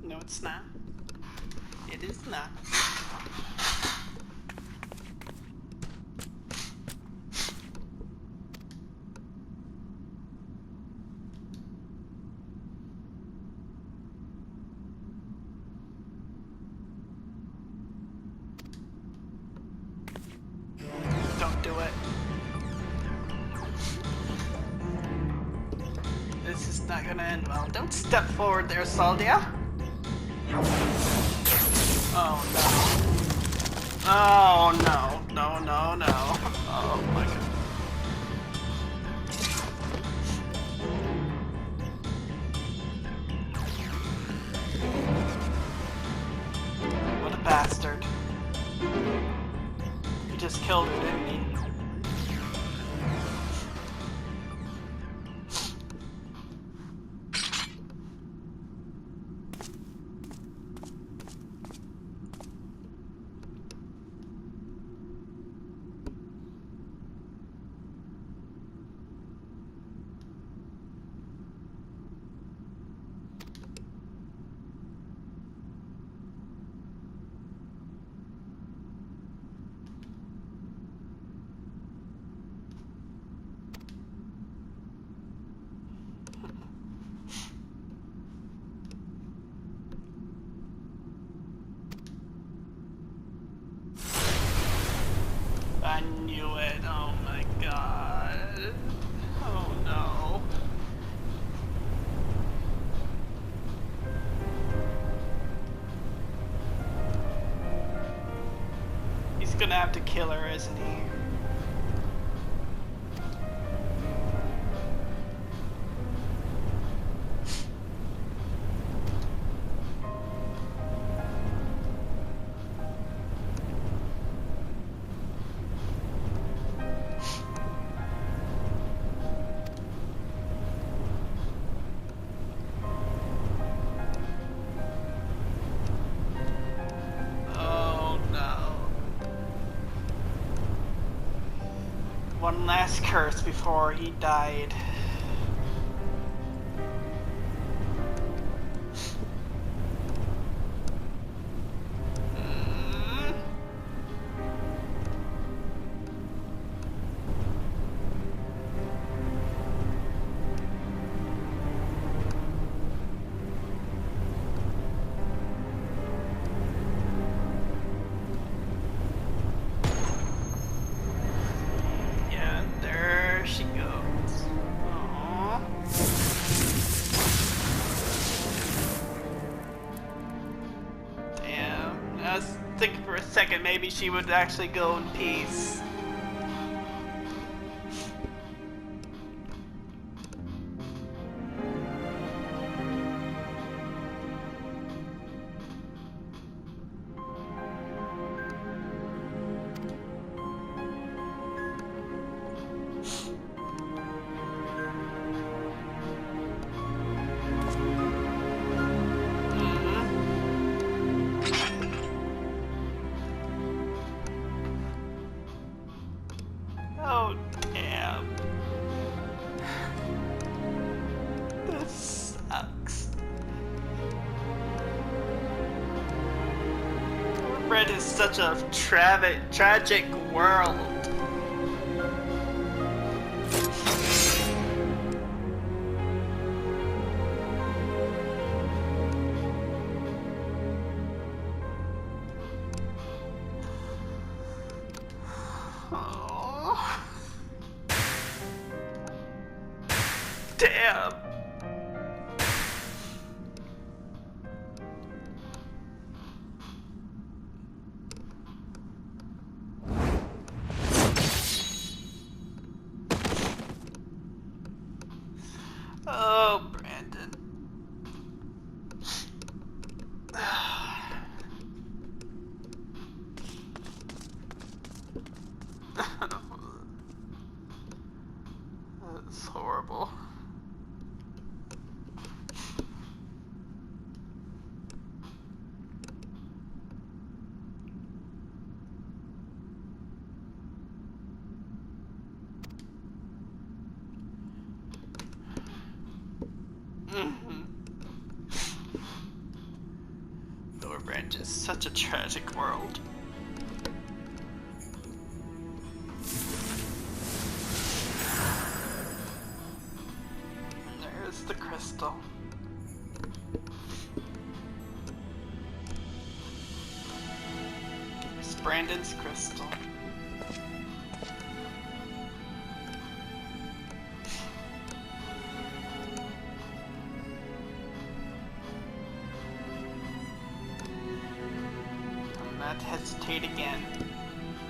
No, it's not. It is not. Don't do it. This is not gonna end well. Don't step forward there, Saldia. Oh no. Oh no. No, no, no. Oh my god. What a bastard. He just killed her, didn't he? I knew it. Oh my god. Oh no. He's gonna have to kill her, isn't he? One last curse before he died. Thinking for a second maybe she would actually go in peace. Oh, damn. This sucks. Red is such a tragic world. Oh. Damn. Oh, Brandon. That's horrible. marriage is such a tragic world. There's the crystal. There's Brandon's crystal. Not hesitate again,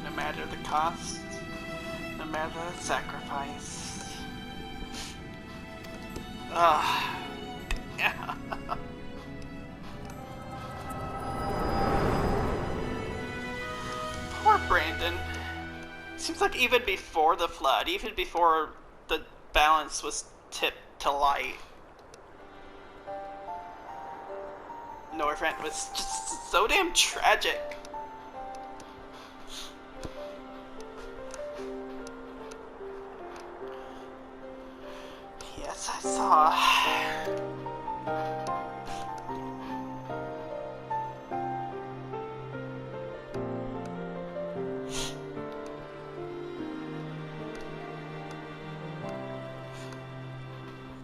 no matter the cost, no matter the sacrifice. Yeah. Poor Brandon. Seems like even before the flood, even before the balance was tipped to light, Northrend was just so damn tragic. Yes, I saw.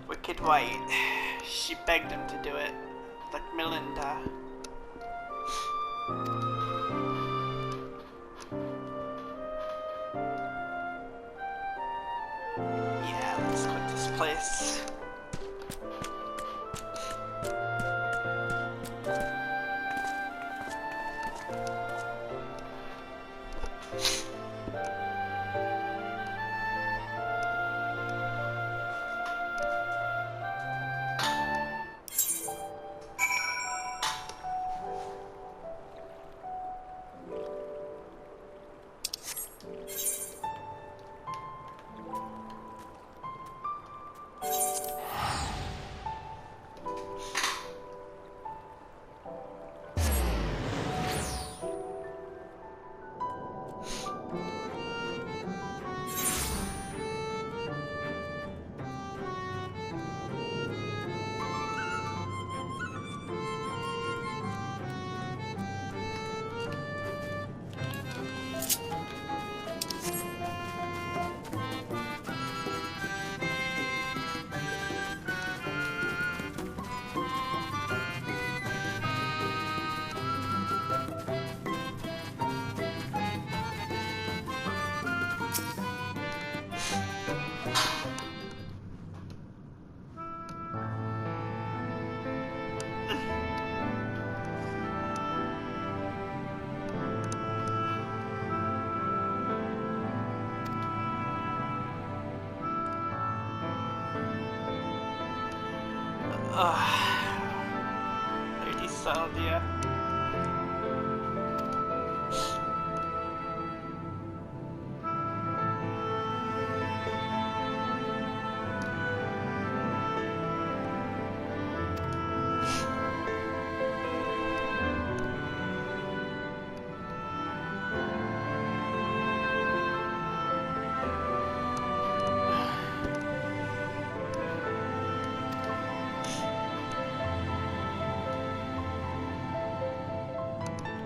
Wicked White. She begged him to do it. Like Melinda. Yeah, let's quit this place. Lady Salvia.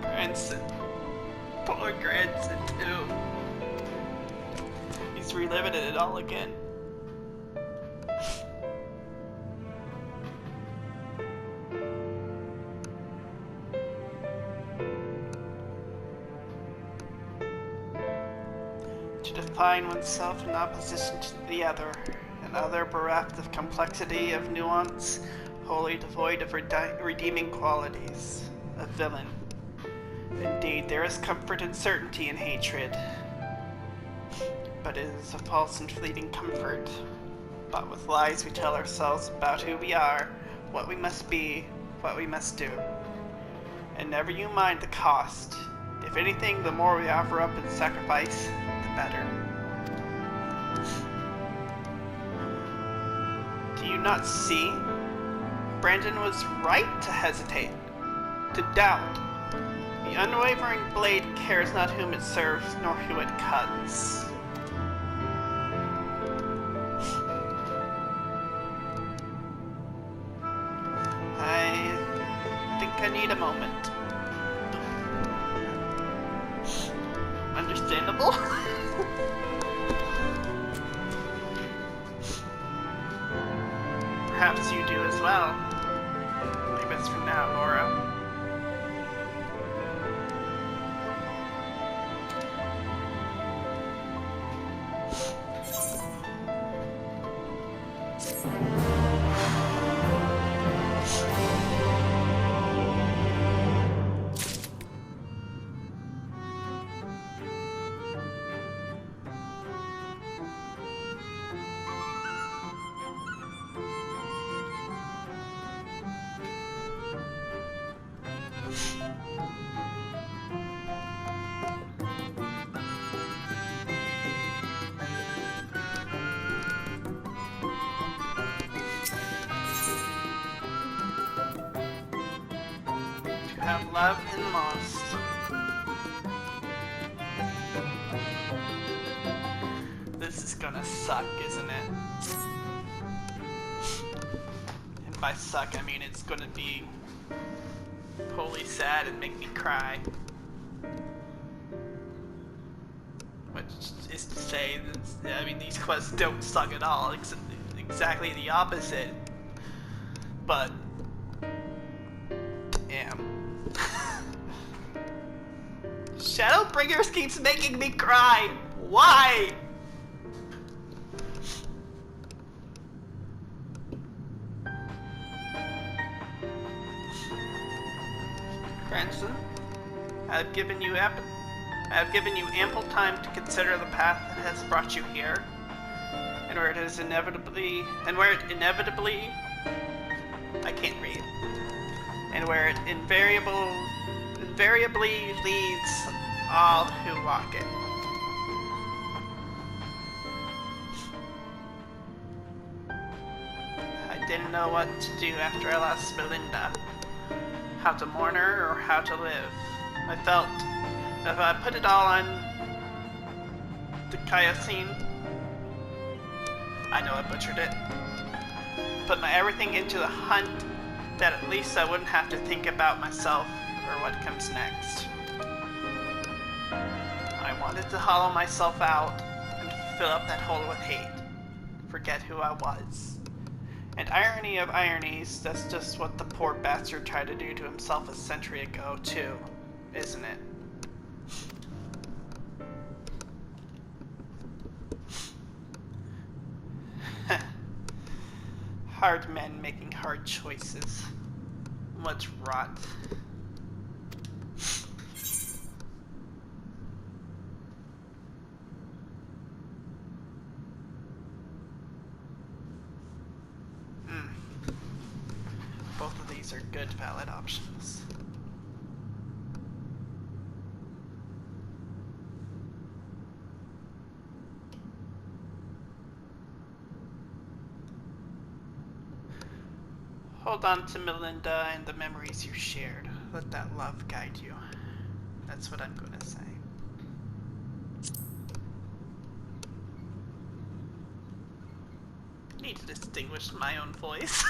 Grandson. Poor grandson, too. He's reliving it all again. To define oneself in opposition to the other, another bereft of complexity, of nuance, wholly devoid of redeeming qualities. A villain. Indeed, there is comfort and certainty in hatred, but it is a false and fleeting comfort. But with lies we tell ourselves about who we are, what we must be, what we must do. And never you mind the cost. If anything, the more we offer up in sacrifice, the better. Do you not see? Brandon was right to hesitate, to doubt. The unwavering blade cares not whom it serves, nor who it cuts. I think I need a moment. understandable. Perhaps you do as well. Leave us for now, Laura. Have loved and lost. This is gonna suck, isn't it? And by suck, I mean it's gonna be wholly sad and make me cry. Which is to say, I mean, these quests don't suck at all. It's exactly the opposite. But, damn. Shadowbringers keeps making me cry. Why? Cranston, I have given you ample time to consider the path that has brought you here, and where it inevitably I can't read, and where it invariably leads all who walk it. I didn't know what to do after I lost Melinda. How to mourn her or how to live. I felt if I put it all on the Kaiosine, I know I butchered it, put my everything into the hunt, that at least I wouldn't have to think about myself or what comes next. I wanted to hollow myself out and fill up that hole with hate, forget who I was. And irony of ironies, that's just what the poor bastard tried to do to himself a century ago too, isn't it? Hard men making hard choices. Much rot. Both of these are good, valid options. Hold on to Melinda and the memories you shared. Let that love guide you. That's what I'm going to say. Need to distinguish my own voice.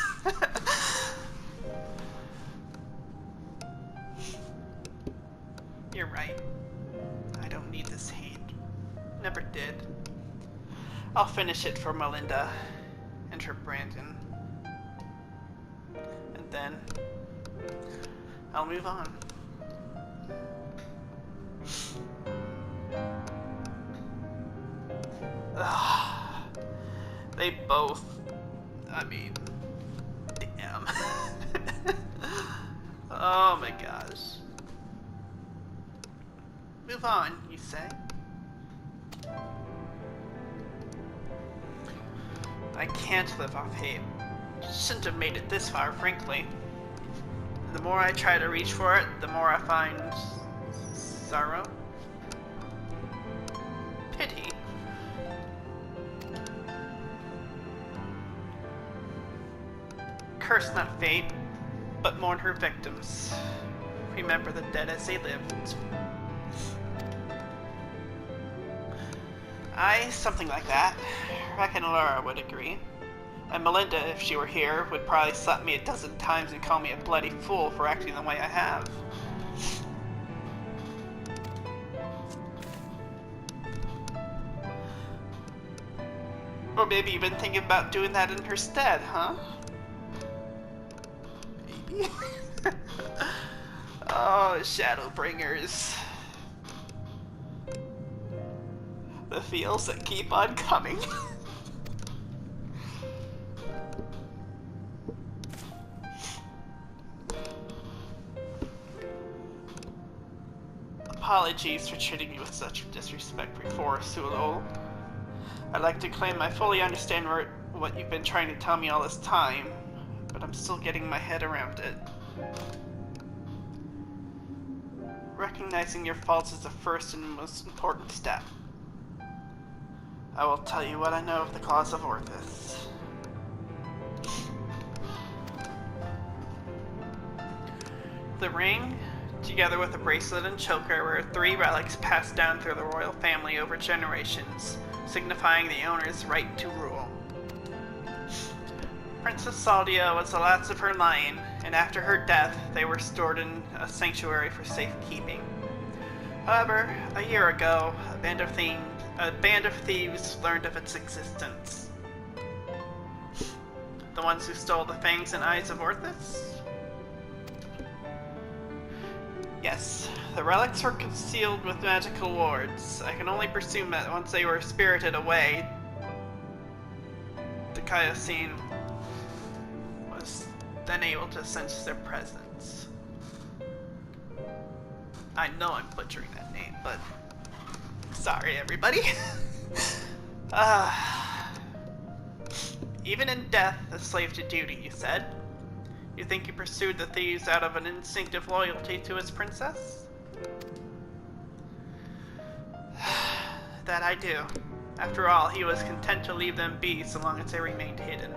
You're right. I don't need this hate. Never did. I'll finish it for Melinda and for Brandon. And then I'll move on. They both, I mean, damn. Oh my gosh. Move on, you say? I can't live off hate. Shouldn't have made it this far, frankly. The more I try to reach for it, the more I find sorrow. Pity. Curse not fate, but mourn her victims. Remember the dead as they lived. Something like that. Reckon Laura would agree. And Melinda, if she were here, would probably slap me a dozen times and call me a bloody fool for acting the way I have. Or maybe you've been thinking about doing that in her stead, huh? Maybe. Oh, Shadowbringers. The feels that keep on coming. Apologies for treating you with such disrespect before, Sulo. I'd like to claim I fully understand what you've been trying to tell me all this time, but I'm still getting my head around it. Recognizing your faults is the first and most important step. I will tell you what I know of the cause of Orthus. The ring, together with the bracelet and choker, were 3 relics passed down through the royal family over generations, signifying the owner's right to rule. Princess Saldia was the last of her line, and after her death, they were stored in a sanctuary for safekeeping. However, a year ago, a band of thieves learned of its existence. The ones who stole the fangs and eyes of Orthus? Yes, the relics were concealed with magical wards. I can only presume that once they were spirited away, the Kaiosine was then able to sense their presence. I know I'm butchering that name, but sorry everybody. Even in death, a slave to duty, you said? You think he pursued the thieves out of an instinctive loyalty to his princess? That I do. After all, he was content to leave them be so long as they remained hidden.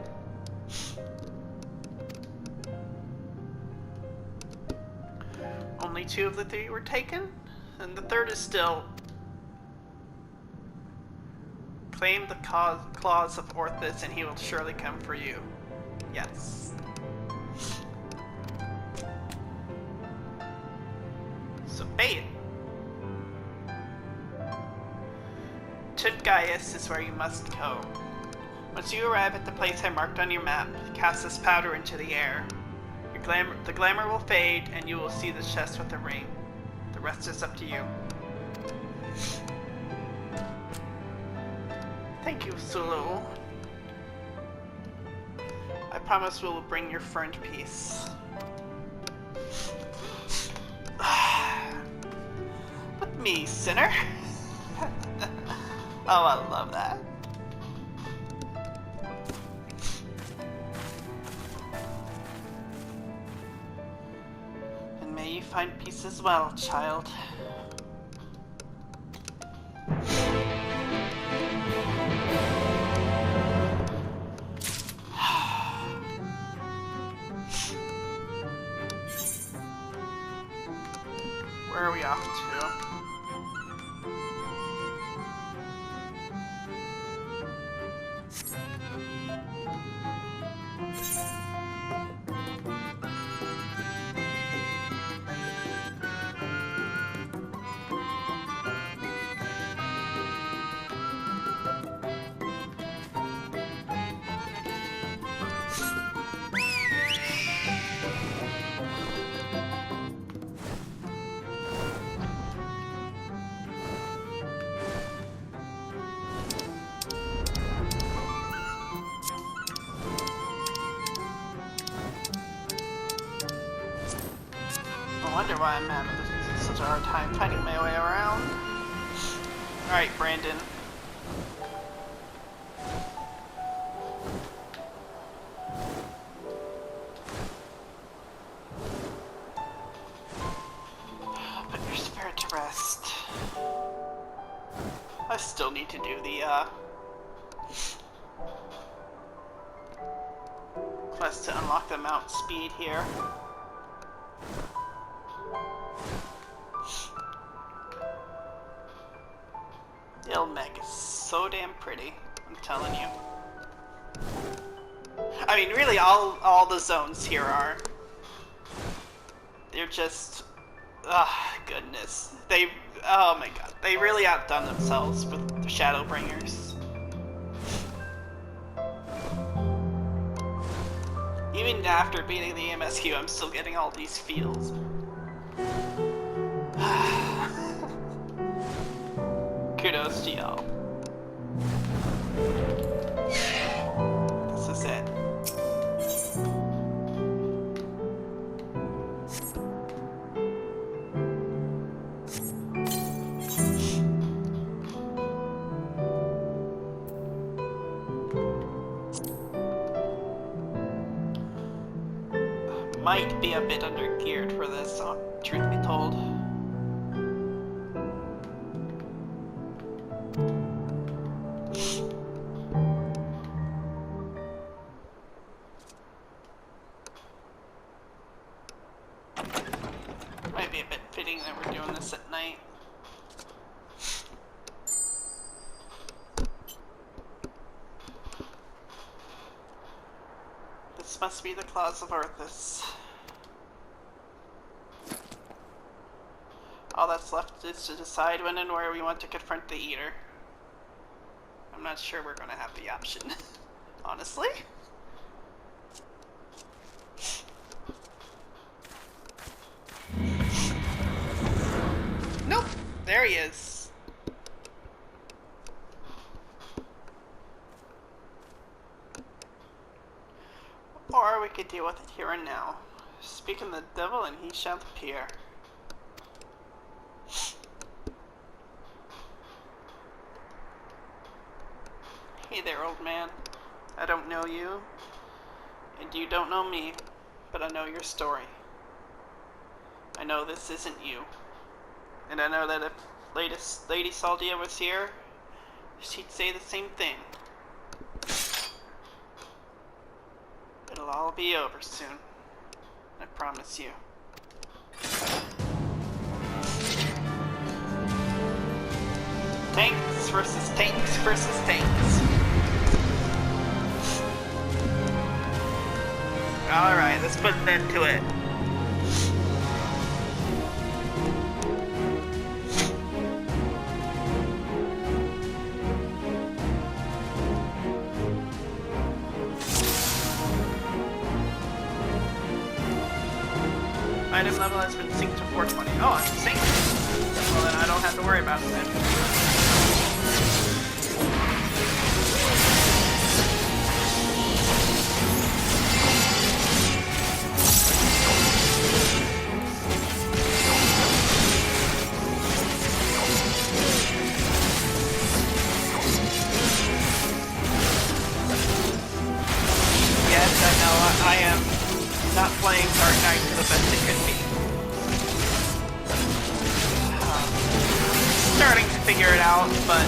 Only 2 of the 3 were taken, and the 3rd is still... Claim the claws of Orthus and he will surely come for you. Yes. So bait. Gaius is where you must go. Once you arrive at the place I marked on your map, cast this powder into the air. The glamour will fade, and you will see the chest with the ring. The rest is up to you. Thank you, Sulu. I promise we will bring your friend peace. With me, sinner. Oh, I love that. And may you find peace as well, child. Where are we off to? I wonder why I'm having such a hard time finding my way around. Alright, Brandon. Put your spirit to rest. I still need to do the, quest to unlock the mount speed here. Ilmeg is so damn pretty, I'm telling you. I mean, really, all the zones here are. They're just, goodness. Oh my god, they really outdone themselves with the Shadowbringers. Even after beating the MSQ, I'm still getting all these feels. Kudos to y'all. This is it. Might be a bit under-geared for this, truth be told. Might be a bit fitting that we're doing this at night. This must be the claws of Arthas. All that's left is to decide when and where we want to confront the Eater. I'm not sure we're gonna have the option, honestly. Nope, there he is. Or we could deal with it here and now. Speak in the devil and he shall appear. Hey there, old man. I don't know you, and you don't know me, but I know your story. I know this isn't you. And I know that if Lady Saldia was here, she'd say the same thing. It'll all be over soon. I promise you. Tanks versus tanks versus tanks. Alright, let's put an end to it. Item level has been synced to 420. Oh, I'm synced. Well, then I don't have to worry about it then. I am not playing Dark Knight to the best it could be. Starting to figure it out, but...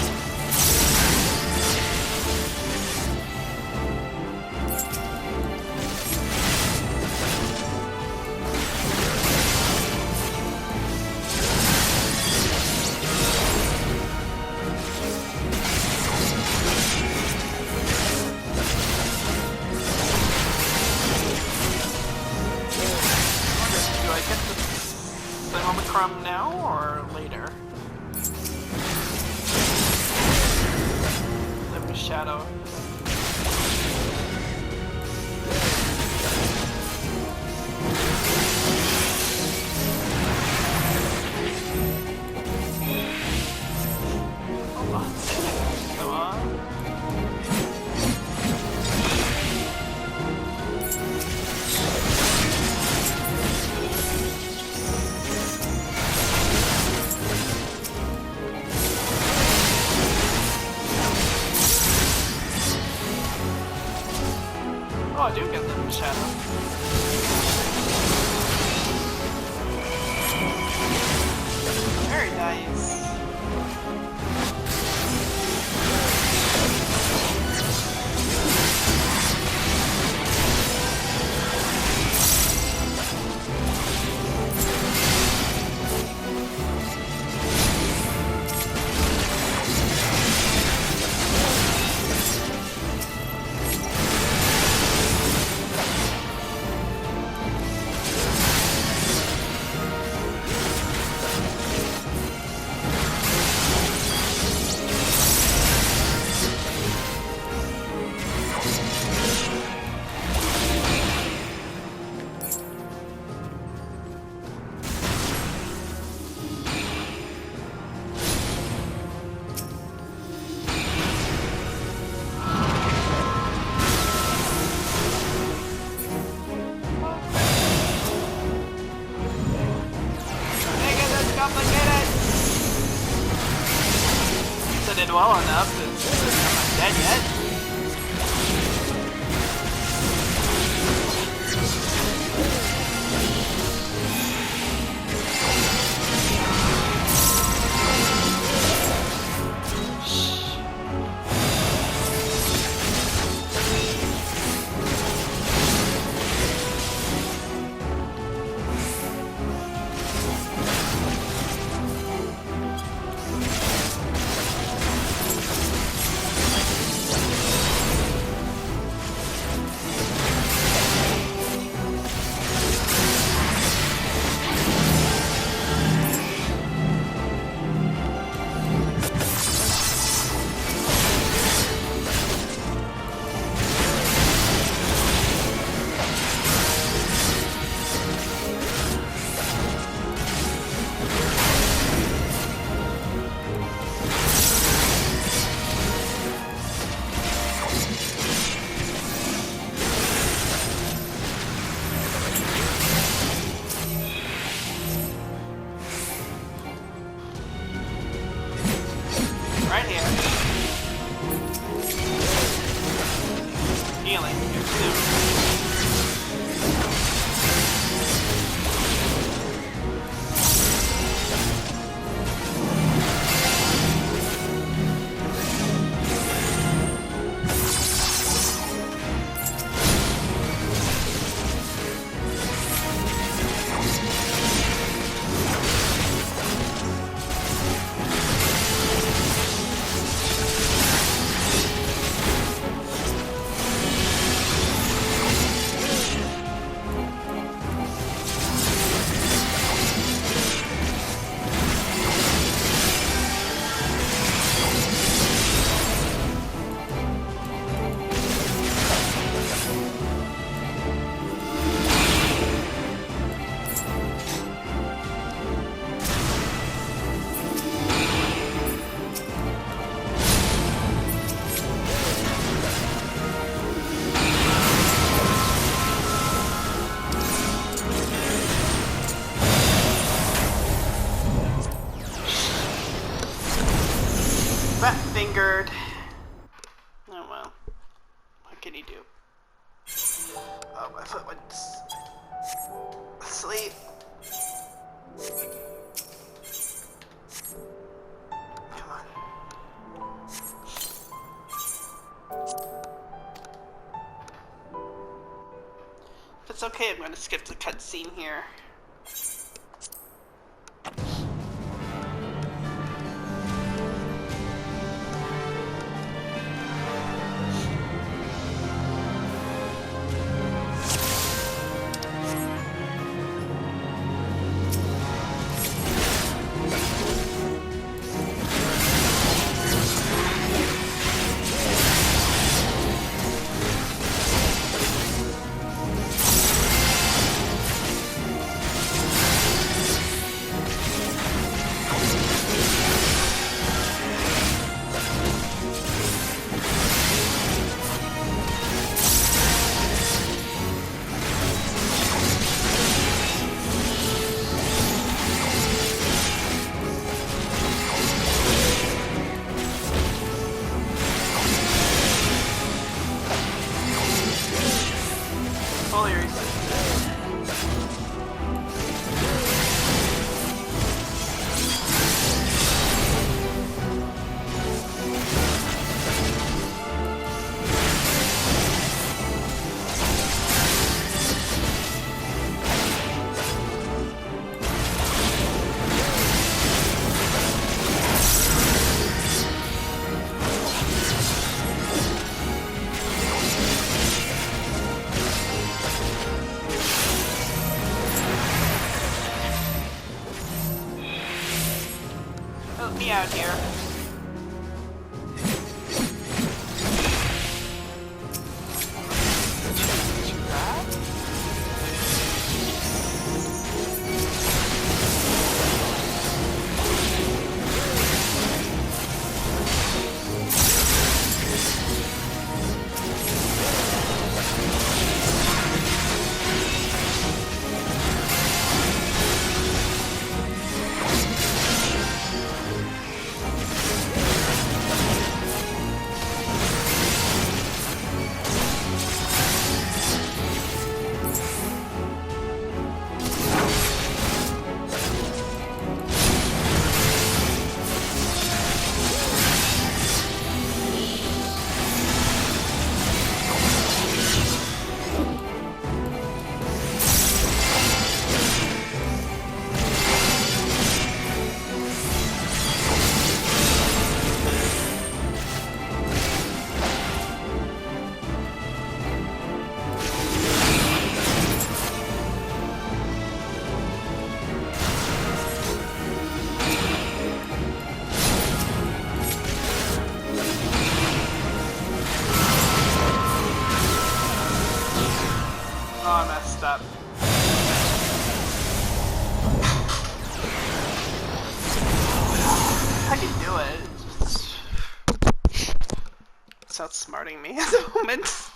From now or later? Live with Shadow. Hold on. Come on. Oh, I do get the shadow. Very nice. well enough. I'm not dead yet. Right here. Healing. Here too. Fat-fingered. Oh well. What can he do? Oh, my foot went asleep. Come on. If it's okay, I'm going to skip the cutscene here. Fully reset. Help me out here. Too bad? do it. It's outsmarting me at the moment.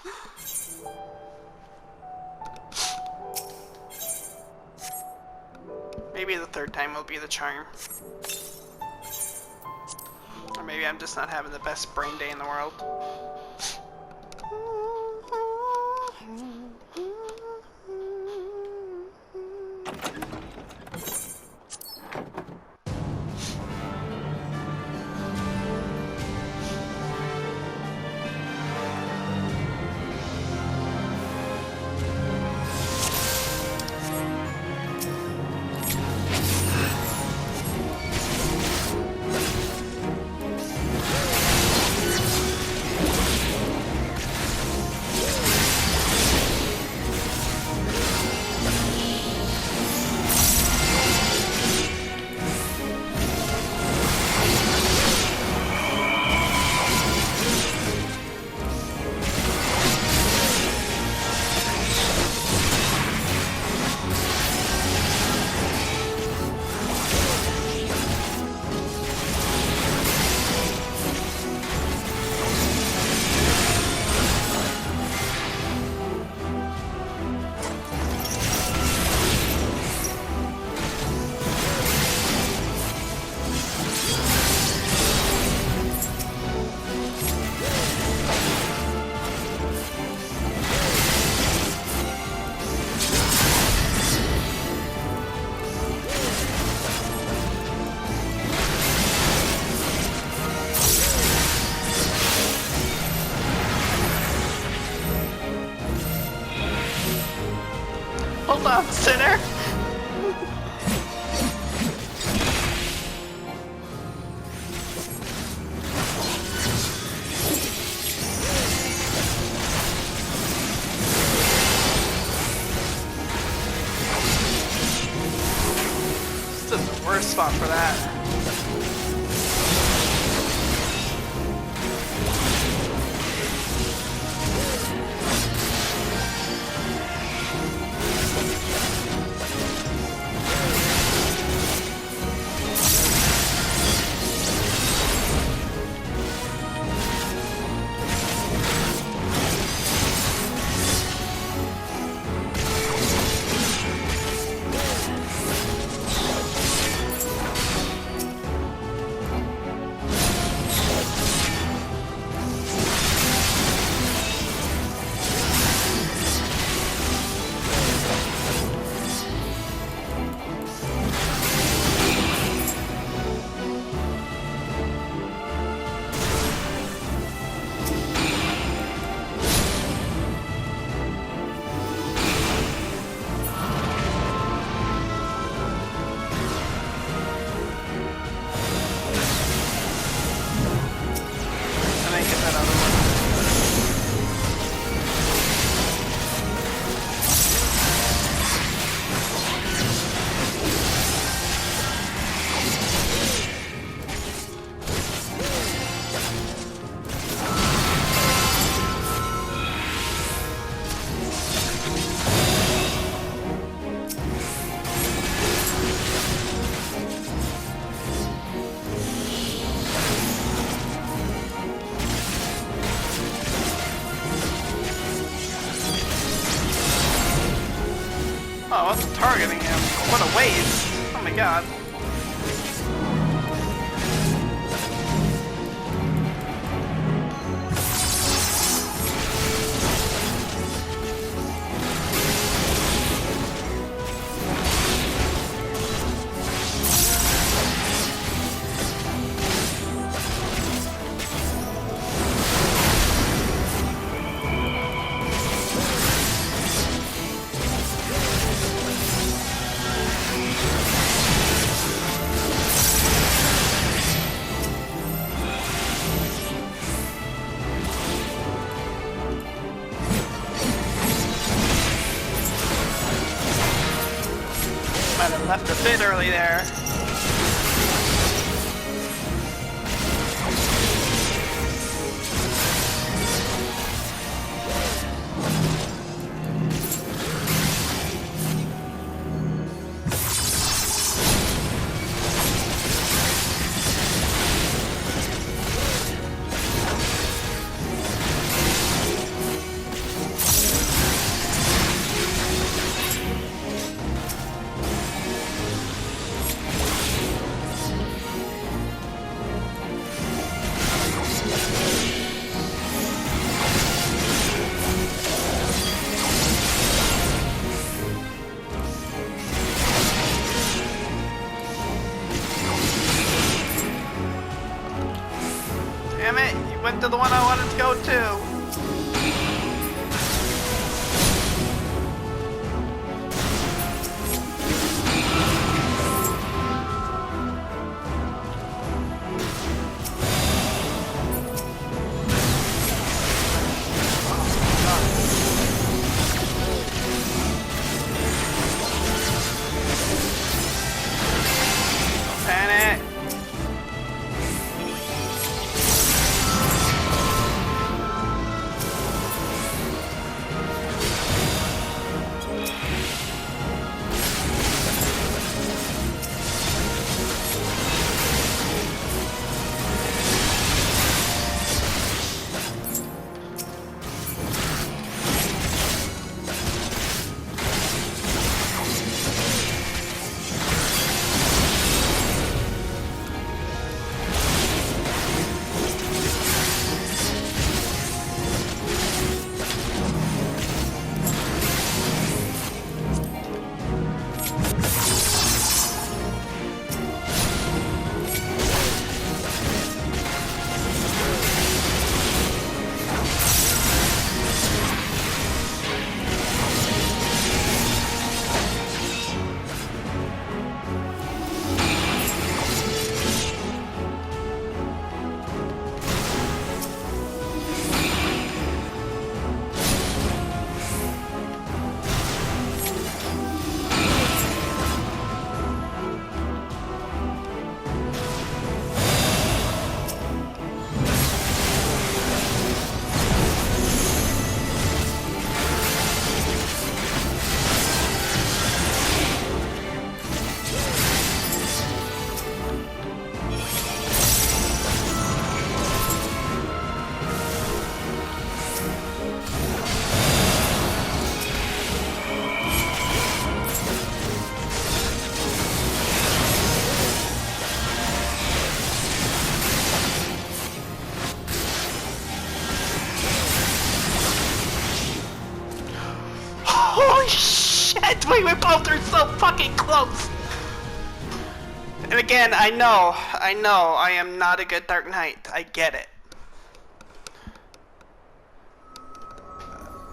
Maybe the third time will be the charm. Or maybe I'm just not having the best brain day in the world. Hold on, sinner. This is the worst spot for that. Oh, I wasn't targeting him. What a waste. Oh my god. Might have left a bit early there. it! You went to the one I wanted to go to! Holy shit! We both are so fucking close! And again, I know, I am not a good Dark Knight. I get it.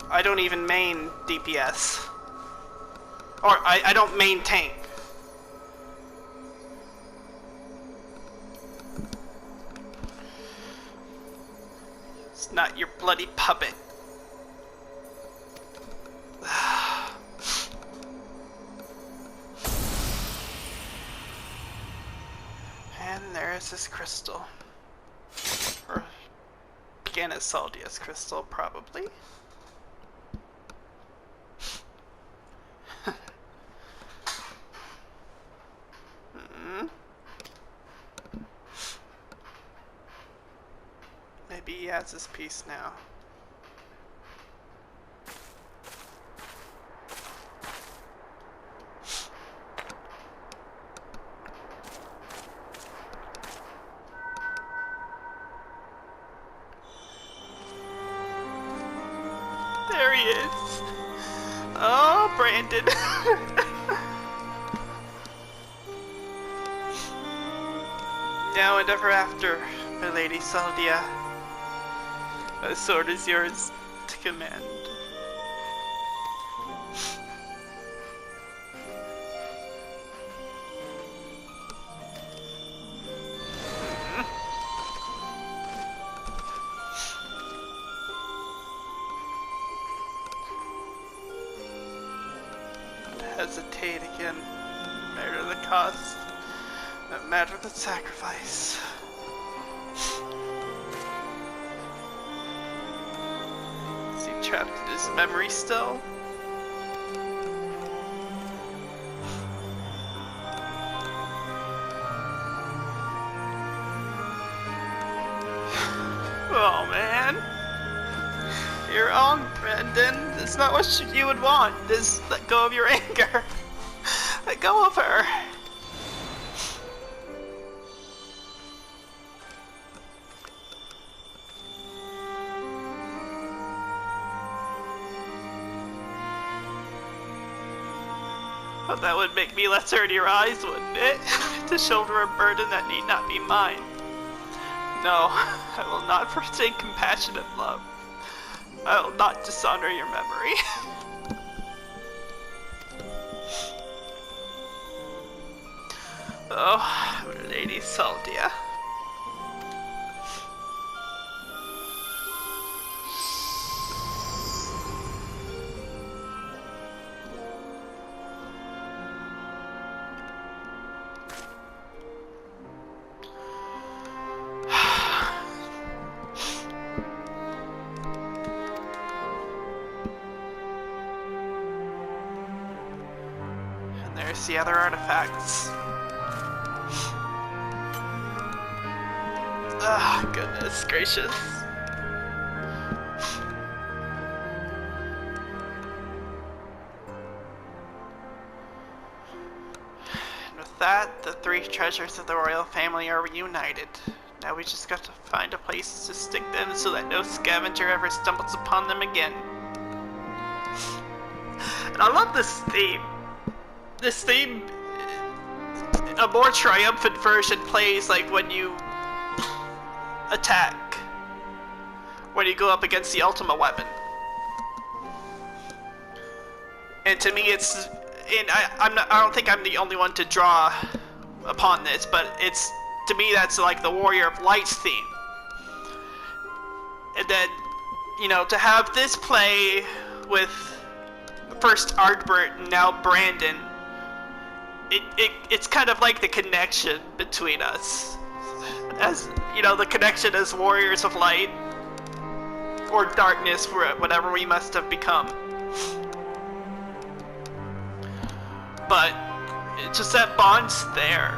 I don't even main DPS. Or, I don't main tank. It's not your bloody puppet. And there's this crystal. Or Saldia's crystal, probably. Maybe he has his piece now. There he is. Oh, Brandon. Now and ever after, my lady Saldia. The sword is yours to command. Hesitate again. No matter the cost, no matter the sacrifice. Is he trapped in his memory still? Oh man. You're wrong, Brendan. It's not what you would want. Just let go of your anger. Let go of her. But that would make me lesser in your eyes, wouldn't it? To shoulder a burden that need not be mine. No, I will not forsake compassionate love. I will not dishonor your memory. Oh, Lady Saldia. And there's the other artifacts. Ah, oh, goodness gracious. And with that, the three treasures of the royal family are reunited. Now we just got to find a place to stick them so that no scavenger ever stumbles upon them again. And I love this theme. This theme, a more triumphant version plays like when you attack, when you go up against the ultimate weapon. And to me it's, and I don't think I'm the only one to draw upon this, but it's, to me that's like the Warrior of Light's theme. And then, you know, to have this play with first Ardbert and now Brandon, it's kind of like the connection between us. As, you know, the connection as Warriors of Light, or Darkness, whatever we must have become. But, it's just that bond's there.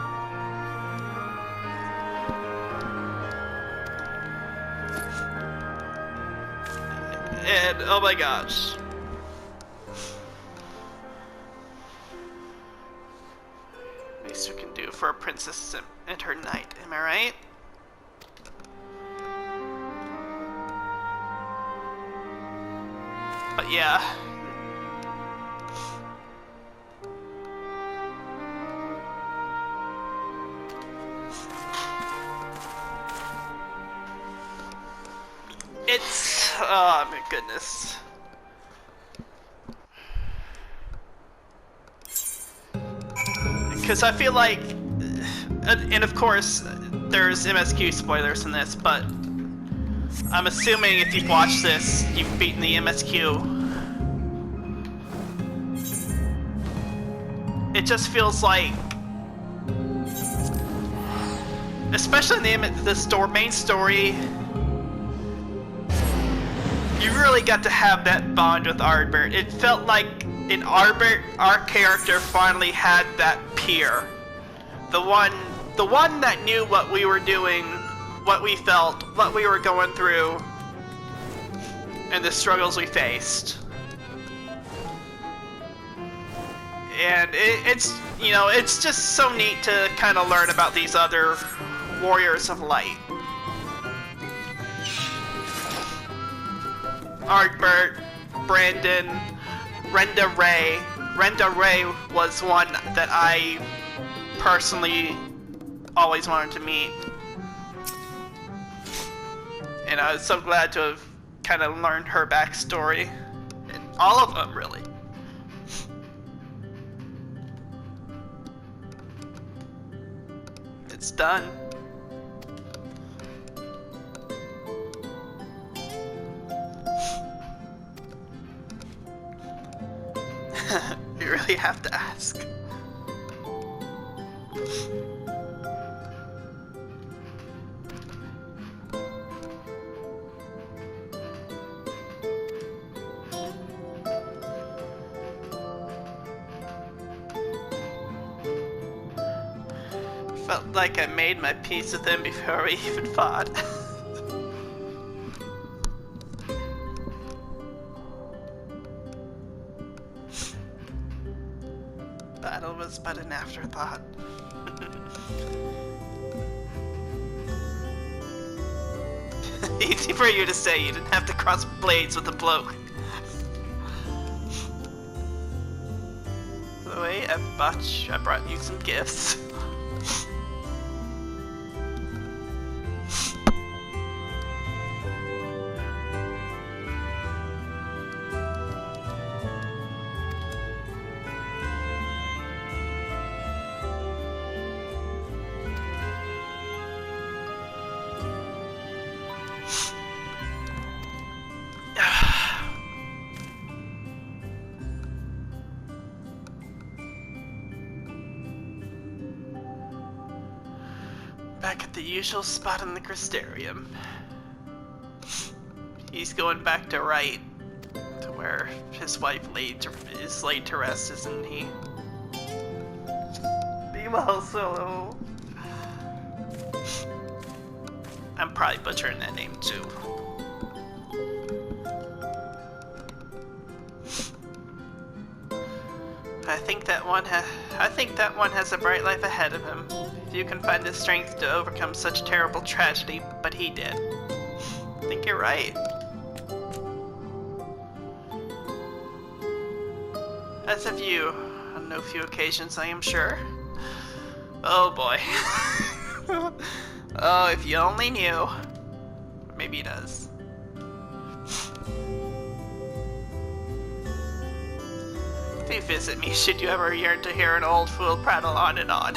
And, oh my gosh. Least we can do for a princess and her knight, am I right? But yeah. It's, oh my goodness. Because I feel like, and of course, there's MSQ spoilers in this, but I'm assuming if you've watched this, you've beaten the MSQ. It just feels like, especially in the main story, you really got to have that bond with Ardbert. It felt like in Ardbert, our character finally had that peer. The one that knew what we were doing, what we felt, what we were going through, and the struggles we faced. And it's, you know, it's just so neat to kind of learn about these other Warriors of Light. Ardbert, Brandon, Renda Ray. Renda Ray was one that I personally always wanted to meet. And I was so glad to have kind of learned her backstory. And all of them, really. It's done. You really have to ask. Felt like I made my peace with him before we even fought. Battle was but an afterthought. Easy for you to say, you didn't have to cross blades with a bloke. By the way, I brought you some gifts. the usual spot in the Crystarium. He's going back to right, to where his wife is laid to rest, isn't he? Be well, Solo. I'm probably butchering that name too. I think that one has a bright life ahead of him. If you can find the strength to overcome such terrible tragedy, but he did. I think you're right. As have you, on no few occasions, I am sure. Oh boy. Oh, if you only knew. Maybe he does. Do visit me should you ever yearn to hear an old fool prattle on and on.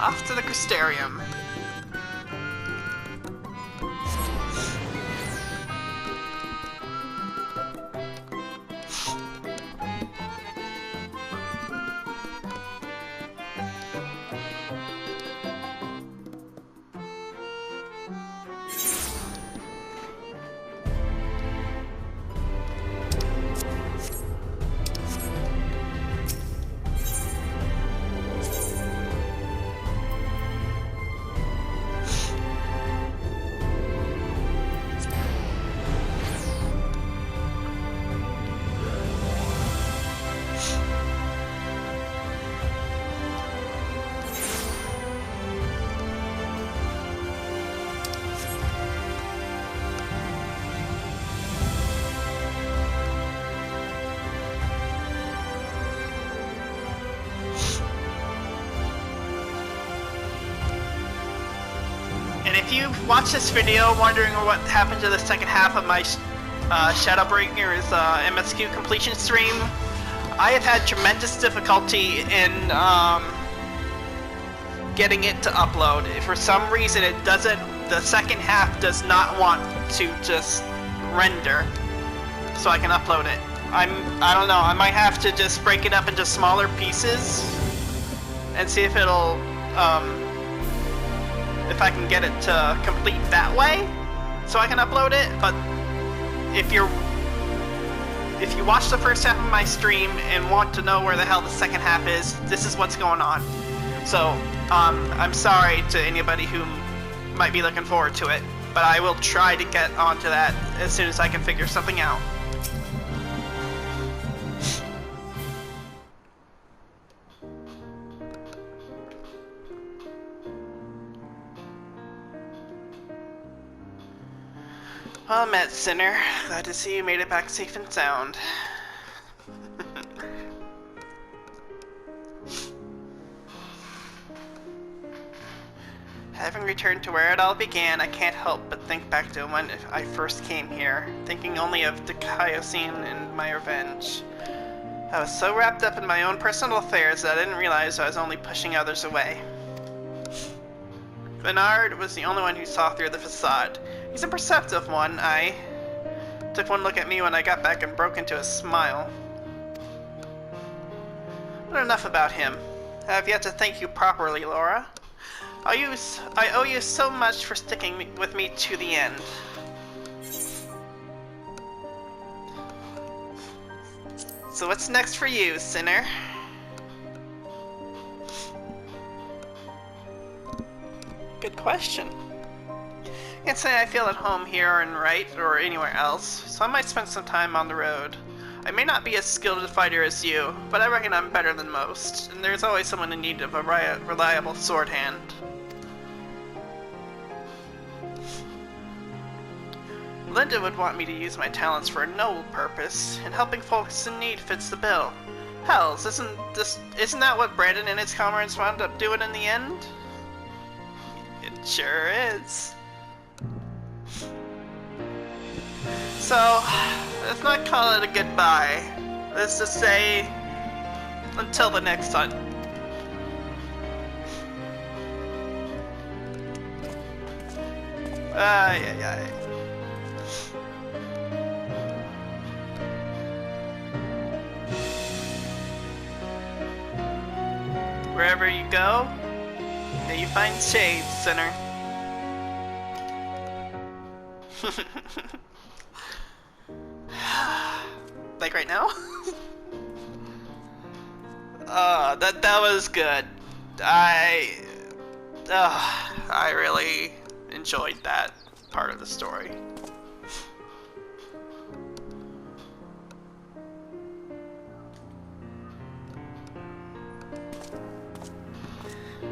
Off to the Crystarium. If you watch this video wondering what happened to the second half of my Shadowbringers MSQ completion stream, I have had tremendous difficulty in getting it to upload. For some reason it doesn't, the second half does not want to just render so I can upload it. I don't know, I might have to just break it up into smaller pieces and see if it'll if I can get it to complete that way, so I can upload it. But if you watch the first half of my stream and want to know where the hell the second half is, this is what's going on. So, I'm sorry to anybody who might be looking forward to it, but I will try to get onto that as soon as I can figure something out. Well met, Sinner. Glad to see you made it back safe and sound. Having returned to where it all began, I can't help but think back to when I first came here, thinking only of the Kyosine and my revenge. I was so wrapped up in my own personal affairs that I didn't realize I was only pushing others away. Bernard was the only one who saw through the facade. He's a perceptive one. I took one look at me when I got back and broke into a smile. But enough about him. I have yet to thank you properly, Laura. I owe you so much for sticking with me to the end. So what's next for you, Sinner? Good question. Can't say I feel at home here in Wright or anywhere else, so I might spend some time on the road. I may not be as skilled a fighter as you, but I reckon I'm better than most, and there's always someone in need of a reliable sword hand. Linda would want me to use my talents for a noble purpose, and helping folks in need fits the bill. Hells, isn't that what Brandon and his comrades wound up doing in the end? It sure is. So, let's not call it a goodbye. Let's just say until the next hunt. Ay, ay, ay. Wherever you go, may you find shade, sinner. Like right now? That was good. I really enjoyed that part of the story.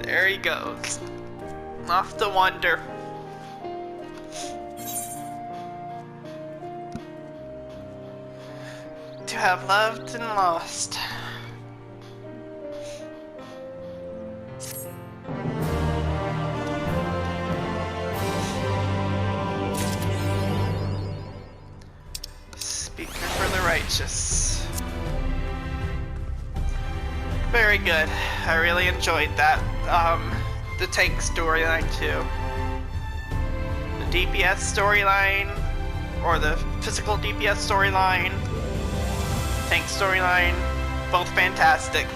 There he goes. Off to wander. To have loved and lost. Speaker for the righteous. Very good. I really enjoyed that. The tank storyline too. The DPS storyline, or the physical DPS storyline, tank storyline, both fantastic.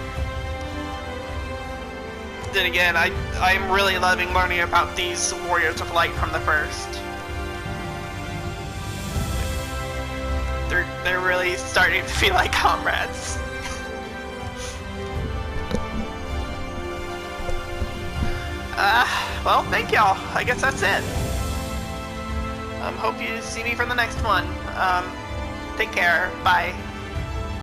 Then again, I'm really loving learning about these Warriors of Light from the first. They're really starting to feel like comrades. Well, thank y'all. I guess that's it. Hope you see me for the next one. Take care. Bye.